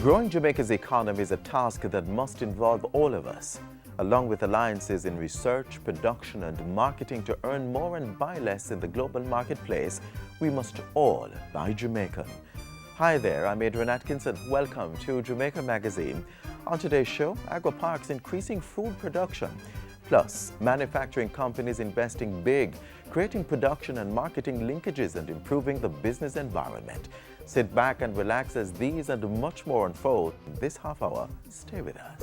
Growing Jamaica's economy is a task that must involve all of us, along with alliances in research, production and marketing to earn more and buy less in the global marketplace. We must all buy Jamaican. Hi there, I'm Adrian Atkinson. Welcome to Jamaica Magazine. On today's show, Agri-Parks increasing food production, plus manufacturing companies investing big, creating production and marketing linkages and improving the business environment. Sit back and relax as these and much more unfold in this half hour. Stay with us.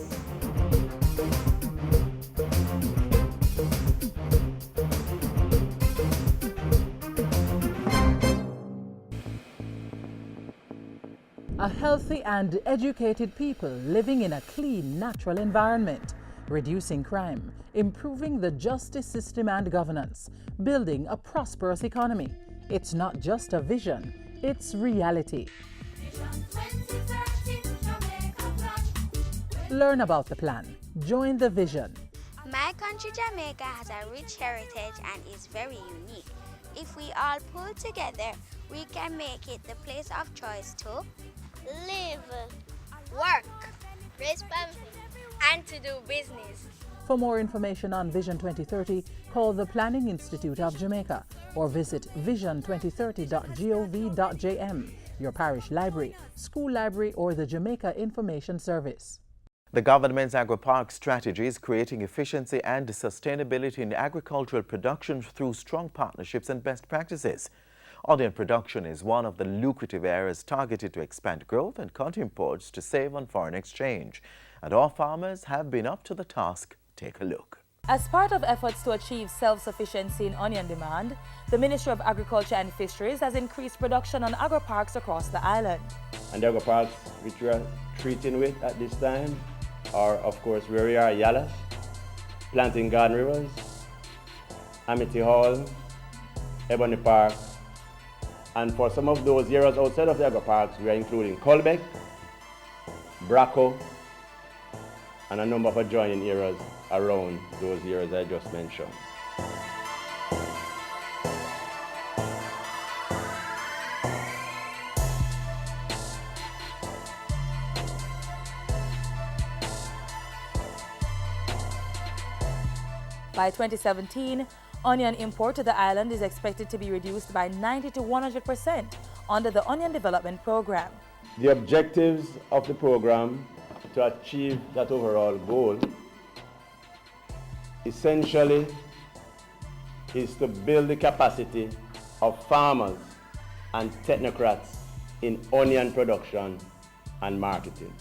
A healthy and educated people living in a clean, natural environment, reducing crime, improving the justice system and governance, building a prosperous economy. It's not just a vision, it's reality. Learn about the plan. Join the vision. My country, Jamaica, has a rich heritage and is very unique. If we all pull together, we can make it the place of choice to live, work, raise family, and to do business. For more information on Vision 2030, call the Planning Institute of Jamaica or visit vision2030.gov.jm, your parish library, school library, or the Jamaica Information Service. The government's Agri-Park strategy is creating efficiency and sustainability in agricultural production through strong partnerships and best practices. Onion production is one of the lucrative areas targeted to expand growth and cut imports to save on foreign exchange. And our farmers have been up to the task. Take a look. As part of efforts to achieve self-sufficiency in onion demand, the Ministry of Agriculture and Fisheries has increased production on agri-parks across the island. And the agri-parks which we are treating with at this time are, of course, where we are, Yalas, Planting Garden Rivers, Amity Hall, Ebony Park, and for some of those areas outside of the agri-parks, we are including Colbeck, Braco, and a number of adjoining areas around those areas I just mentioned. By 2017, onion import to the island is expected to be reduced by 90 to 100% under the Onion Development Program. The objectives of the program to achieve that overall goal essentially is to build the capacity of farmers and technocrats in onion production and marketing.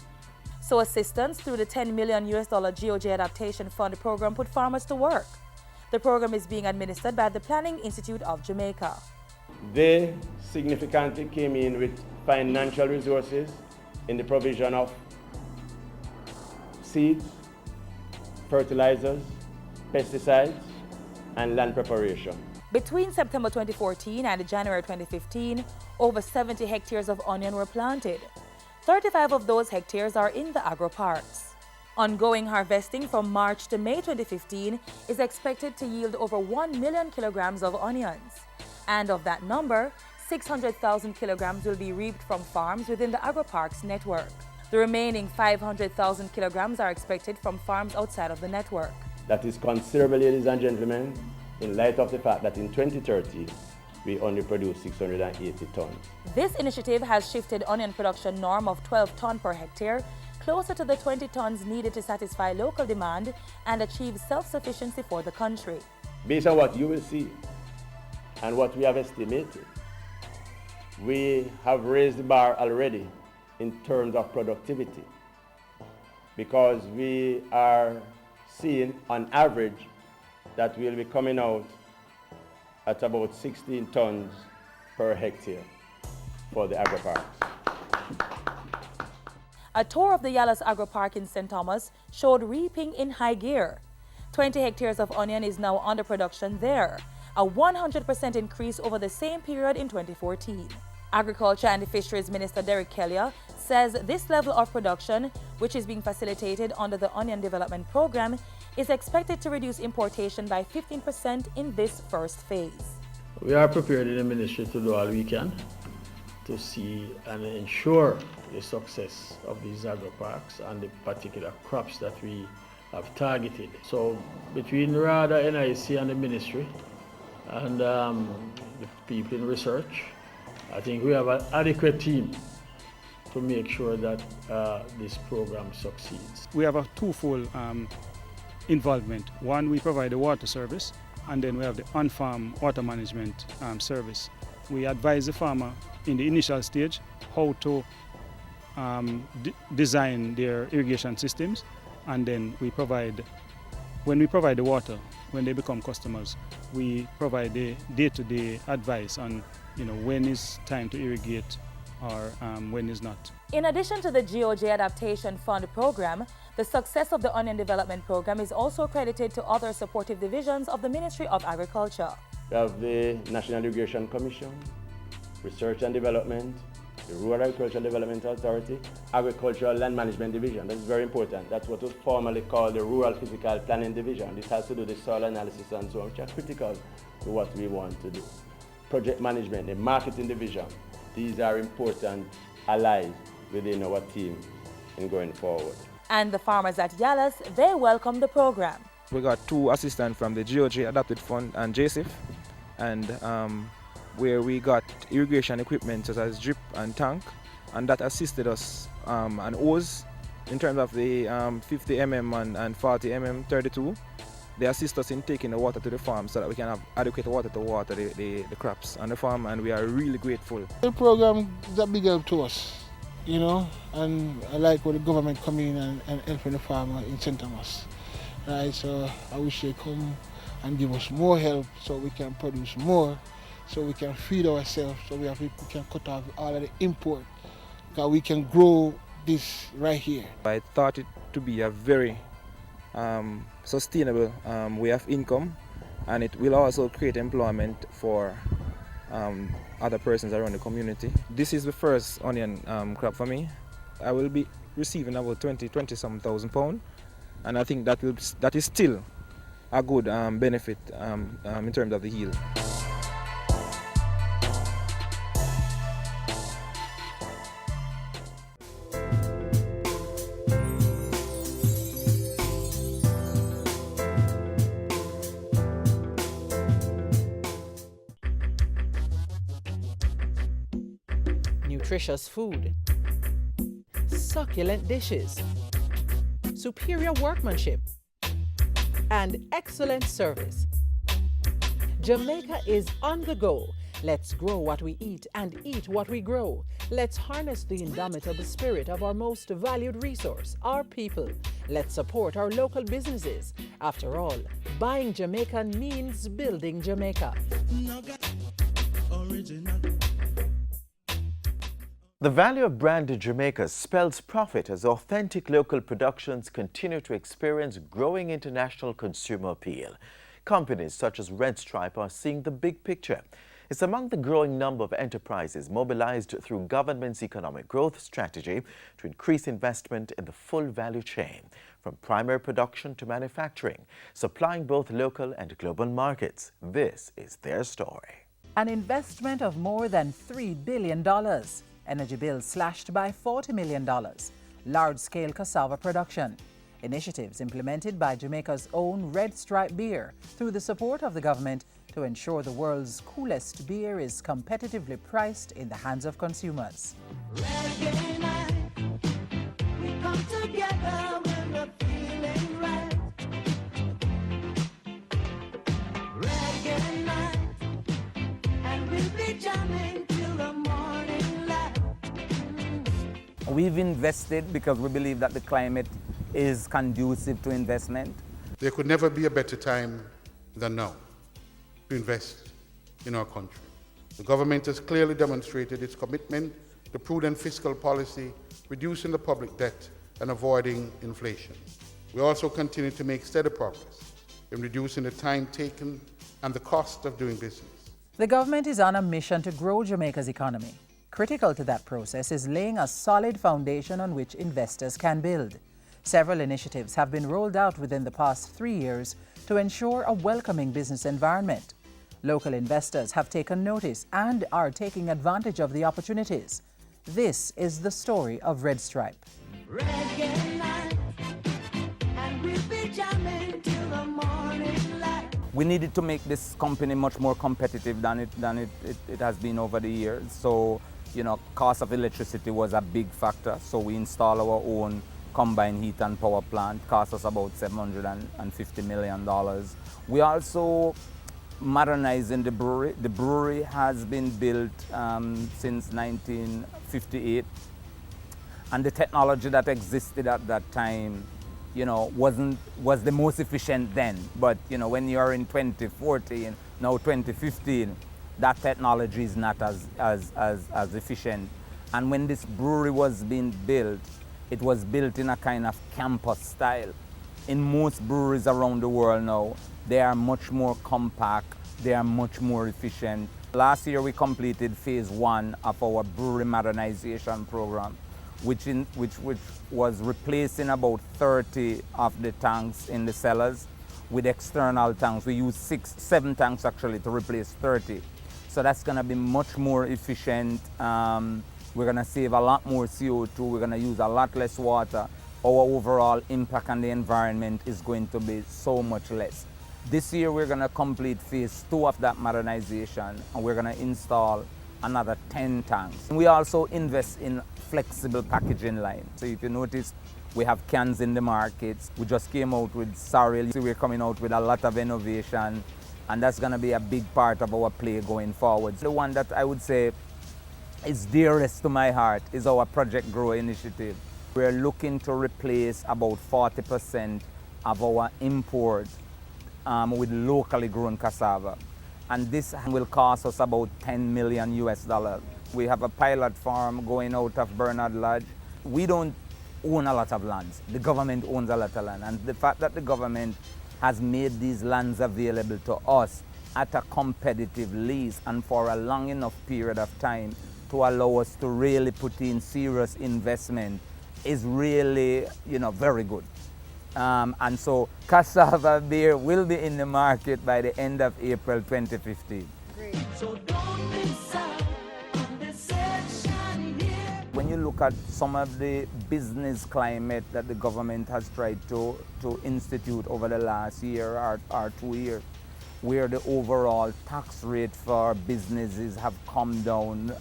So assistance through the $10 million GOJ Adaptation Fund program put farmers to work. The program is being administered by the Planning Institute of Jamaica. They significantly came in with financial resources in the provision of seeds, fertilizers, pesticides, and land preparation. Between September 2014 and January 2015, over 70 hectares of onion were planted. 35 of those hectares are in the agri-parks. Ongoing harvesting from March to May 2015 is expected to yield over 1 million kilograms of onions. And of that number, 600,000 kilograms will be reaped from farms within the agri-parks network. The remaining 500,000 kilograms are expected from farms outside of the network. That is considerable, ladies and gentlemen, in light of the fact that in 2030, we only produce 680 tons. This initiative has shifted onion production norm of 12 tons per hectare closer to the 20 tons needed to satisfy local demand and achieve self-sufficiency for the country. Based on what you will see and what we have estimated, we have raised the bar already in terms of productivity, because we are seeing on average that we'll be coming out at about 16 tons per hectare for the agri-parks. A tour of the Yalas Agri-Park in St. Thomas showed reaping in high gear. 20 hectares of onion is now under production there, a 100% increase over the same period in 2014. Agriculture and Fisheries Minister Derek Kelly says this level of production, which is being facilitated under the Onion Development Program, is expected to reduce importation by 15% in this first phase. We are prepared in the ministry to do all we can to see and ensure the success of these agro-parks and the particular crops that we have targeted. So between RADA, NIC and the ministry and the people in research, I think we have an adequate team to make sure that this program succeeds. We have a twofold involvement. One, we provide the water service, and then we have the on-farm water management service. We advise the farmer in the initial stage how to design their irrigation systems, and then when we provide the water, when they become customers, we provide the day-to-day advice on when is time to irrigate or when is not. In addition to the GOJ Adaptation Fund program, the success of the Onion Development Program is also credited to other supportive divisions of the Ministry of Agriculture. We have the National Irrigation Commission, Research and Development, the Rural Agricultural Development Authority, Agricultural Land Management Division. That's very important. That's what was formerly called the Rural Physical Planning Division. This has to do the soil analysis and so on, which are critical to what we want to do. Project Management, the Marketing Division. These are important allies within our team in going forward. And the farmers at Yallahs, they welcome the program. We got 2 assistants from the GOJ Adapted Fund and JSIF, and where we got irrigation equipment such as drip and tank, and that assisted us, and hose in terms of the 50 mm and 40 mm 32. They assist us in taking the water to the farm so that we can have adequate water to water the crops on the farm, and we are really grateful. The program is a big help to us, and I like when the government come in and helping the farmer in St. Thomas. Right, so I wish they come and give us more help so we can produce more, so we can feed ourselves, so we can cut off all of the import, because we can grow this right here. I thought it to be a very sustainable way of income, and it will also create employment for other persons around the community. This is the first onion crop for me. I will be receiving about 20-some thousand pounds, and I think that is still a good benefit in terms of the yield. Nutritious food, succulent dishes, superior workmanship, and excellent service. Jamaica is on the go. Let's grow what we eat and eat what we grow. Let's harness the indomitable spirit of our most valued resource, our people. Let's support our local businesses. After all, buying Jamaican means building Jamaica. The value of branded Jamaica spells profit as authentic local productions continue to experience growing international consumer appeal. Companies such as Red Stripe are seeing the big picture. It's among the growing number of enterprises mobilized through government's economic growth strategy to increase investment in the full value chain, from primary production to manufacturing, supplying both local and global markets. This is their story. An investment of more than $3 billion. Energy bills slashed by $40 million. Large-scale cassava production. Initiatives implemented by Jamaica's own Red Stripe beer through the support of the government to ensure the world's coolest beer is competitively priced in the hands of consumers. Reggae night, we come together when we're feeling right. Reggae night, and we'll be jamming till the morning light. We've invested because we believe that the climate is conducive to investment. There could never be a better time than now to invest in our country. The government has clearly demonstrated its commitment to prudent fiscal policy, reducing the public debt and avoiding inflation. We also continue to make steady progress in reducing the time taken and the cost of doing business. The government is on a mission to grow Jamaica's economy. Critical to that process is laying a solid foundation on which investors can build. Several initiatives have been rolled out within the past 3 years to ensure a welcoming business environment. Local investors have taken notice and are taking advantage of the opportunities. This is the story of Red Stripe. Reggae night, and we'll be jamming till the morning light. We needed to make this company much more competitive than it has been over the years. So, you know, cost of electricity was a big factor. So we installed our own combined heat and power plant, cost us about $750 million. We also modernizing the brewery. The brewery has been built since 1958, and the technology that existed at that time, you know, was the most efficient then. But you know, when you are in 2014, now 2015, that technology is not as efficient. And when this brewery was being built, it was built in a kind of campus style. In most breweries around the world now, they are much more compact, they are much more efficient. Last year we completed phase 1 of our brewery modernization program, which was replacing about 30 of the tanks in the cellars with external tanks. We used 7 tanks actually to replace 30. So that's gonna be much more efficient. We're gonna save a lot more CO2, we're gonna use a lot less water. Our overall impact on the environment is going to be so much less. This year we're gonna complete phase 2 of that modernization, and we're gonna install another 10 tanks. We also invest in flexible packaging line. So if you notice, we have cans in the markets. We just came out with Sorrel. So we're coming out with a lot of innovation, and that's gonna be a big part of our play going forward. The one that I would say is dearest to my heart is our Project Grow initiative. We're looking to replace about 40% of our import with locally grown cassava. And this will cost us about $10 million US. We have a pilot farm going out of Bernard Lodge. We don't own a lot of lands. The government owns a lot of land. And the fact that the government has made these lands available to us at a competitive lease and for a long enough period of time to allow us to really put in serious investment is really, you know, very good. And so cassava beer will be in the market by the end of April 2015. Great. So don't miss out on this section here. When you look at some of the business climate that the government has tried to institute over the last year or 2 years, where the overall tax rate for businesses have come down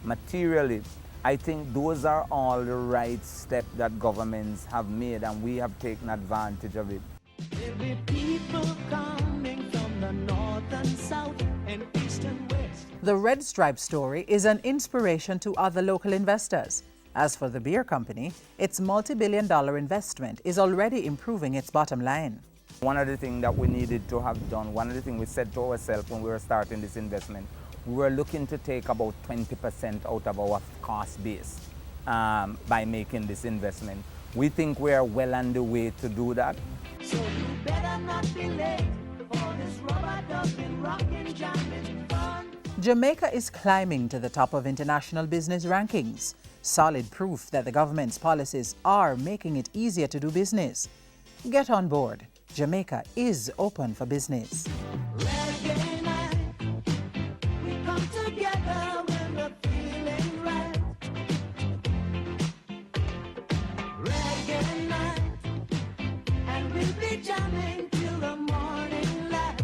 materially, I think those are all the right steps that governments have made, and we have taken advantage of it. There'll be people coming from the north and south and east and west. The Red Stripe story is an inspiration to other local investors. As for the beer company, its multi-billion-dollar investment is already improving its bottom line. One of the things that we needed to have done, one of the things we said to ourselves when we were starting this investment, we were looking to take about 20% out of our cost base by making this investment. We think we are well on the way to do that. So you better not be late for this rubber ducking, rockin', jamming fun. Jamaica is climbing to the top of international business rankings. Solid proof that the government's policies are making it easier to do business. Get on board. Jamaica is open for business. Reggae night, we come together when we're feeling right. Reggae night, and we'll be jamming till the morning light.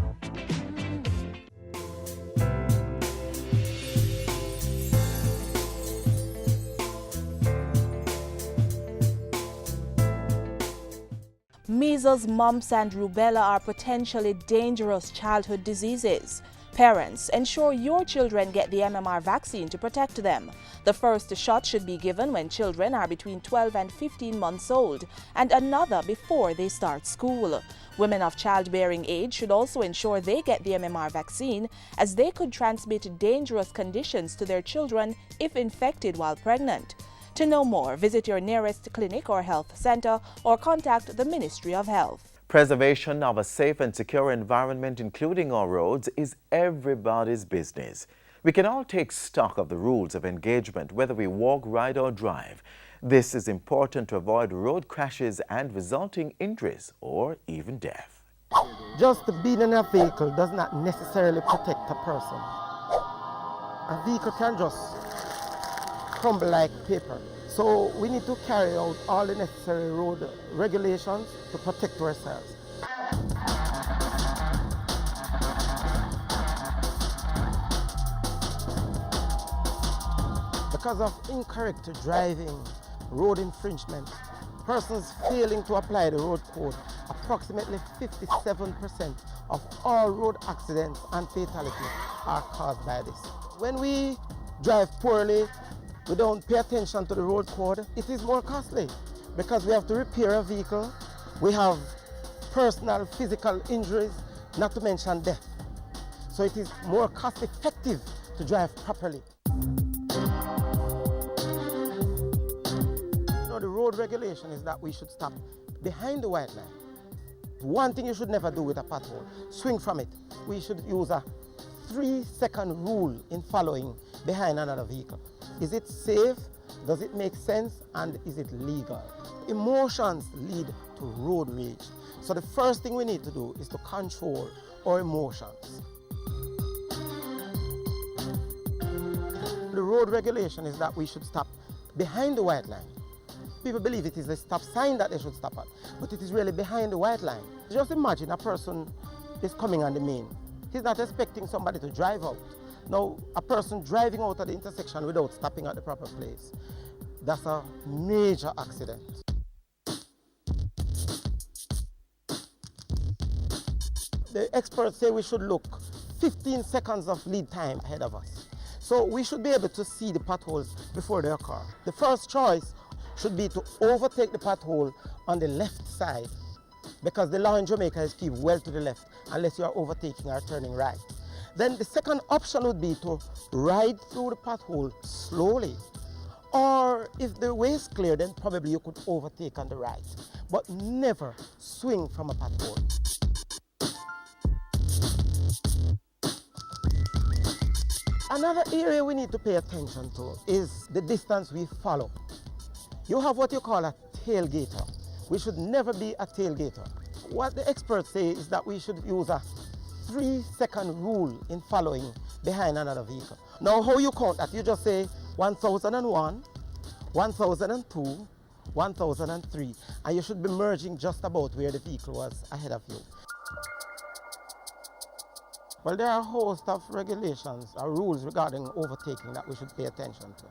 Measles, mumps, and rubella are potentially dangerous childhood diseases. Parents, ensure your children get the MMR vaccine to protect them. The first shot should be given when children are between 12 and 15 months old, and another before they start school. Women of childbearing age should also ensure they get the MMR vaccine, as they could transmit dangerous conditions to their children if infected while pregnant. To know more, visit your nearest clinic or health center or contact the Ministry of Health. Preservation of a safe and secure environment, including our roads, is everybody's business. We can all take stock of the rules of engagement, whether we walk, ride, or drive. This is important to avoid road crashes and resulting injuries or even death. Just being in a vehicle does not necessarily protect a person. A vehicle can just crumble like paper. So we need to carry out all the necessary road regulations to protect ourselves. Because of incorrect driving, road infringement, persons failing to apply the road code, approximately 57% of all road accidents and fatalities are caused by this. When we drive poorly, we don't pay attention to the road code, it is more costly because we have to repair a vehicle, we have personal physical injuries, not to mention death. So it is more cost effective to drive properly. The road regulation is that we should stop behind the white line. One thing you should never do with a pothole, swing from it. We should use a 3-second rule in following behind another vehicle. Is it safe? Does it make sense? And is it legal? Emotions lead to road rage. So the first thing we need to do is to control our emotions. The road regulation is that we should stop behind the white line. People believe it is a stop sign that they should stop at, but it is really behind the white line. Just imagine a person is coming on the main. He's not expecting somebody to drive out. Now, a person driving out at the intersection without stopping at the proper place, that's a major accident. The experts say we should look 15 seconds of lead time ahead of us. So we should be able to see the potholes before they occur. The first choice should be to overtake the pothole on the left side, because the law in Jamaica is keep well to the left unless you are overtaking or turning right. Then the second option would be to ride through the pothole slowly. Or if the way is clear, then probably you could overtake on the right, but never swing from a pothole. Another area we need to pay attention to is the distance we follow. You have what you call a tailgater. We should never be a tailgater. What the experts say is that we should use a 3-second rule in following behind another vehicle. Now, how you count that? You just say 1001, 1002, 1003, and you should be merging just about where the vehicle was ahead of you. Well, there are a host of regulations or rules regarding overtaking that we should pay attention to.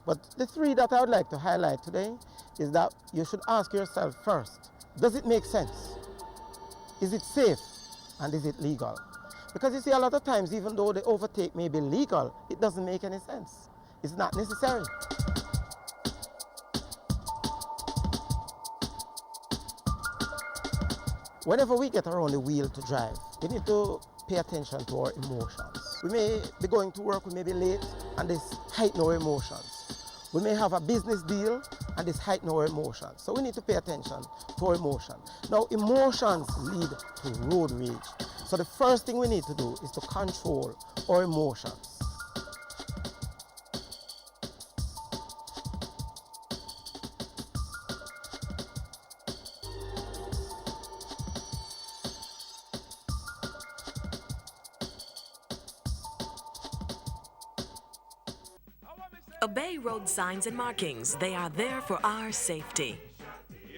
But the 3 that I would like to highlight today is that you should ask yourself first, does it make sense? Is it safe? And is it legal? Because you see, a lot of times, even though the overtake may be legal, it doesn't make any sense. It's not necessary. Whenever we get around the wheel to drive, we need to pay attention to our emotions. We may be going to work, we may be late, and this heighten our emotions. We may have a business deal, and this heighten our emotions. So we need to pay attention to our emotions. Now, emotions lead to road rage. So the first thing we need to do is to control our emotions. Obey road signs and markings. They are there for our safety.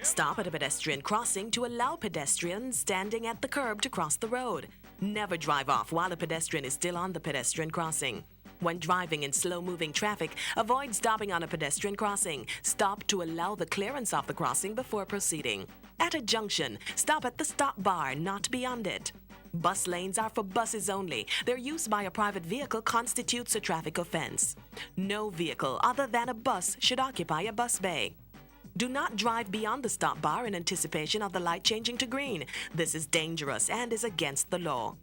Stop at a pedestrian crossing to allow pedestrians standing at the curb to cross the road. Never drive off while a pedestrian is still on the pedestrian crossing. When driving in slow-moving traffic, avoid stopping on a pedestrian crossing. Stop to allow the clearance of the crossing before proceeding. At a junction, stop at the stop bar, not beyond it. Bus lanes are for buses only. Their use by a private vehicle constitutes a traffic offense. No vehicle other than a bus should occupy a bus bay. Do not drive beyond the stop bar in anticipation of the light changing to green. This is dangerous and is against the law.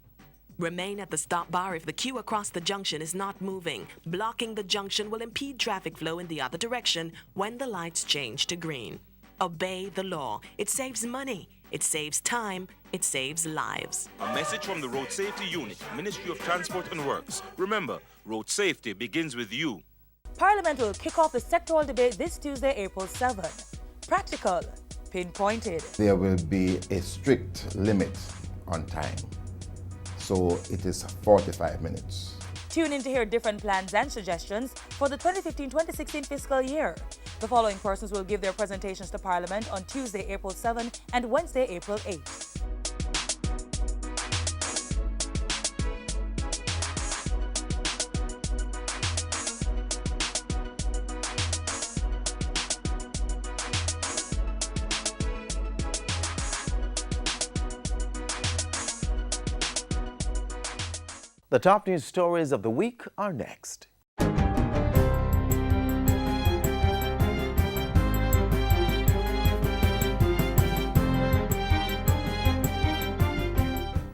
Remain at the stop bar if the queue across the junction is not moving. Blocking the junction will impede traffic flow in the other direction when the lights change to green. Obey the law. It saves money. It saves time. It saves lives. A message from the Road Safety Unit, Ministry of Transport and Works. Remember, road safety begins with you. Parliament will kick off the sectoral debate this Tuesday, April 7th. Practical, pinpointed. There will be a strict limit on time. So it is 45 minutes. Tune in to hear different plans and suggestions for the 2015-2016 fiscal year. The following persons will give their presentations to Parliament on Tuesday, April 7 and Wednesday, April 8. The top news stories of the week are next.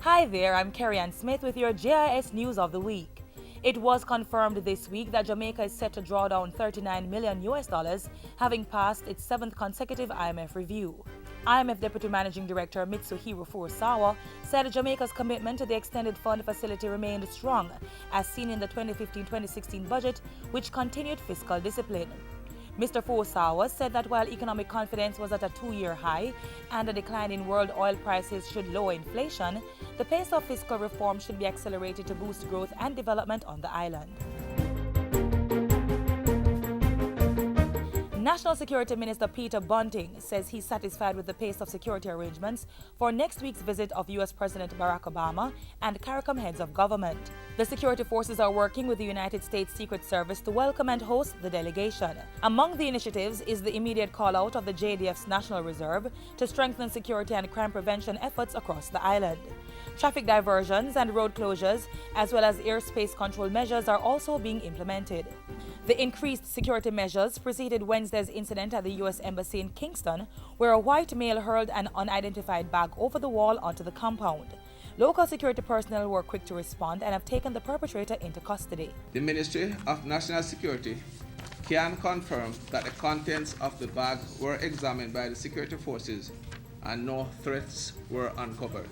Hi there, I'm Carrie Ann Smith with your JIS News of the Week. It was confirmed this week that Jamaica is set to draw down $39 million, having passed its 7th consecutive IMF review. IMF Deputy Managing Director Mitsuhiro Furusawa said Jamaica's commitment to the extended fund facility remained strong, as seen in the 2015-2016 budget, which continued fiscal discipline. Mr. Furusawa said that while economic confidence was at a 2-year high and a decline in world oil prices should lower inflation, the pace of fiscal reform should be accelerated to boost growth and development on the island. National Security Minister Peter Bunting says he's satisfied with the pace of security arrangements for next week's visit of U.S. President Barack Obama and CARICOM heads of government. The security forces are working with the United States Secret Service to welcome and host the delegation. Among the initiatives is the immediate call-out of the JDF's National Reserve to strengthen security and crime prevention efforts across the island. Traffic diversions and road closures, as well as airspace control measures, are also being implemented. The increased security measures preceded Wednesday's incident at the U.S. Embassy in Kingston, where a white male hurled an unidentified bag over the wall onto the compound. Local security personnel were quick to respond and have taken the perpetrator into custody. The Ministry of National Security can confirm that the contents of the bag were examined by the security forces and no threats were uncovered.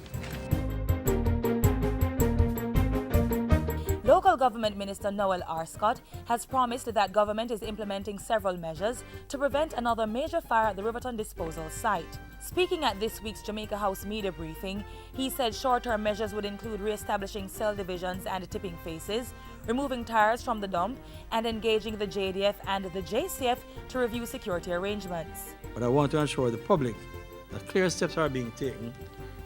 Local Government Minister Noel Arscott has promised that government is implementing several measures to prevent another major fire at the Riverton disposal site. Speaking at this week's Jamaica House media briefing, he said short-term measures would include re-establishing cell divisions and tipping faces, removing tires from the dump, and engaging the JDF and the JCF to review security arrangements. But I want to assure the public that clear steps are being taken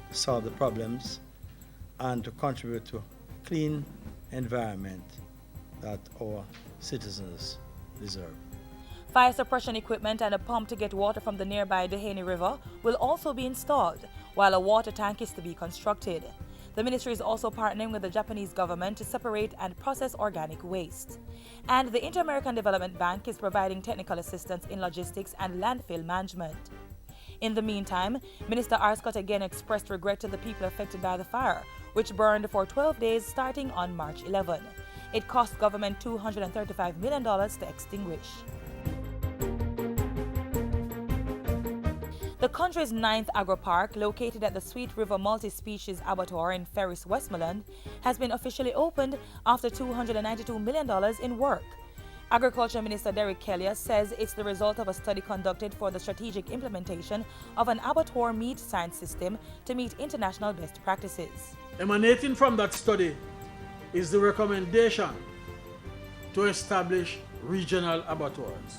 to solve the problems and to contribute to clean environment that our citizens deserve. Fire suppression equipment and a pump to get water from the nearby Dehaney River will also be installed, while a water tank is to be constructed. The ministry is also partnering with the Japanese government to separate and process organic waste. And the Inter-American Development Bank is providing technical assistance in logistics and landfill management. In the meantime, Minister Arscott again expressed regret to the people affected by the fire, which burned for 12 days starting on March 11. It cost government $235 million to extinguish. The country's 9th agro-park, located at the Sweet River Multi-Species Abattoir in Ferris, Westmoreland, has been officially opened after $292 million in work. Agriculture Minister Derek Kelly says it's the result of a study conducted for the strategic implementation of an abattoir meat science system to meet international best practices. Emanating from that study is the recommendation to establish regional abattoirs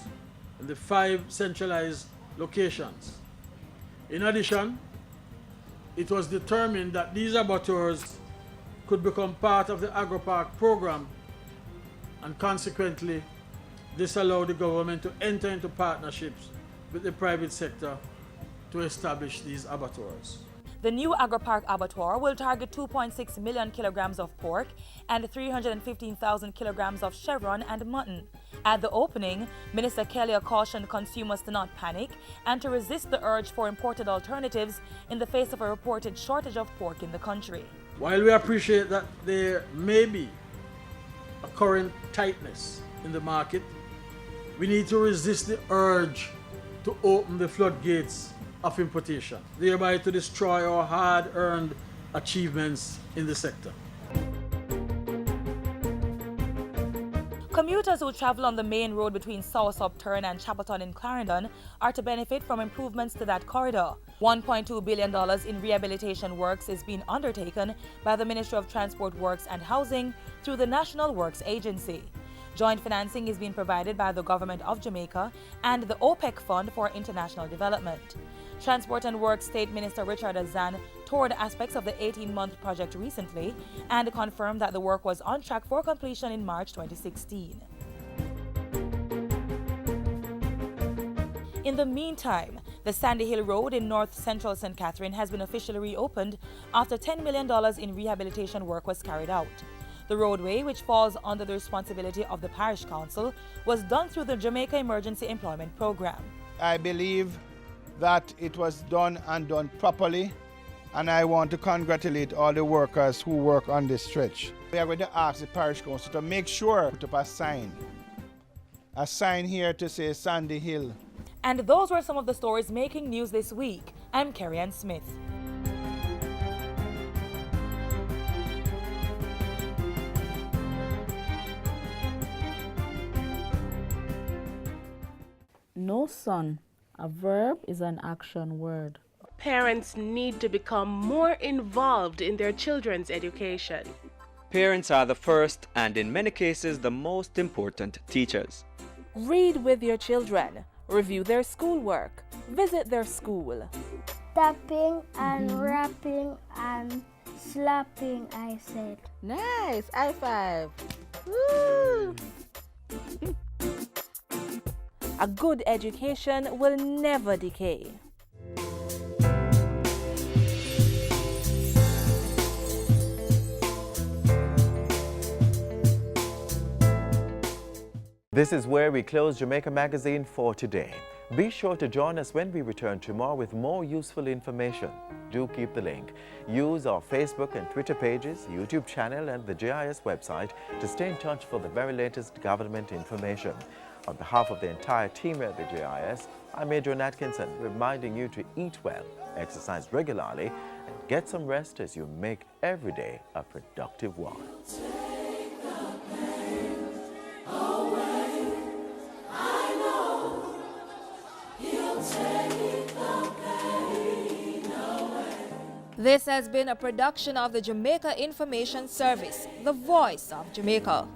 in the 5 centralized locations. In addition, it was determined that these abattoirs could become part of the AgroPark program, and consequently this allowed the government to enter into partnerships with the private sector to establish these abattoirs. The new AgroPark abattoir will target 2.6 million kilograms of pork and 315,000 kilograms of chevron and mutton. At the opening, Minister Kelly cautioned consumers to not panic and to resist the urge for imported alternatives in the face of a reported shortage of pork in the country. While we appreciate that there may be a current tightness in the market, we need to resist the urge to open the floodgates of importation, thereby to destroy our hard-earned achievements in the sector. Commuters who travel on the main road between South Upturn and Chapelton in Clarendon are to benefit from improvements to that corridor. $1.2 billion in rehabilitation works is being undertaken by the Ministry of Transport Works and Housing through the National Works Agency. Joint financing is being provided by the Government of Jamaica and the OPEC Fund for International Development. Transport and Works State Minister Richard Azan toured aspects of the 18-month project recently and confirmed that the work was on track for completion in March 2016. In the meantime, the Sandy Hill Road in north central St. Catherine has been officially reopened after $10 million in rehabilitation work was carried out. The roadway, which falls under the responsibility of the Parish Council, was done through the Jamaica Emergency Employment Program. I believe that it was done and done properly, and I want to congratulate all the workers who work on this stretch. We are going to ask the Parish Council to make sure to put up a sign here to say Sandy Hill. And those were some of the stories making news this week. I'm Carrie Ann Smith. No, son. A verb is an action word. Parents need to become more involved in their children's education. Parents are the first and in many cases the most important teachers. Read with your children. Review their schoolwork. Visit their school. Tapping and rapping and slapping, I said. Nice. High five. Woo! A good education will never decay. This is where we close Jamaica Magazine for today. Be sure to join us when we return tomorrow with more useful information. Do keep the link. Use our Facebook and Twitter pages, YouTube channel and the JIS website to stay in touch for the very latest government information. On behalf of the entire team at the JIS, I'm Adrian Atkinson, reminding you to eat well, exercise regularly, and get some rest as you make every day a productive one. This has been a production of the Jamaica Information Service, the voice of Jamaica.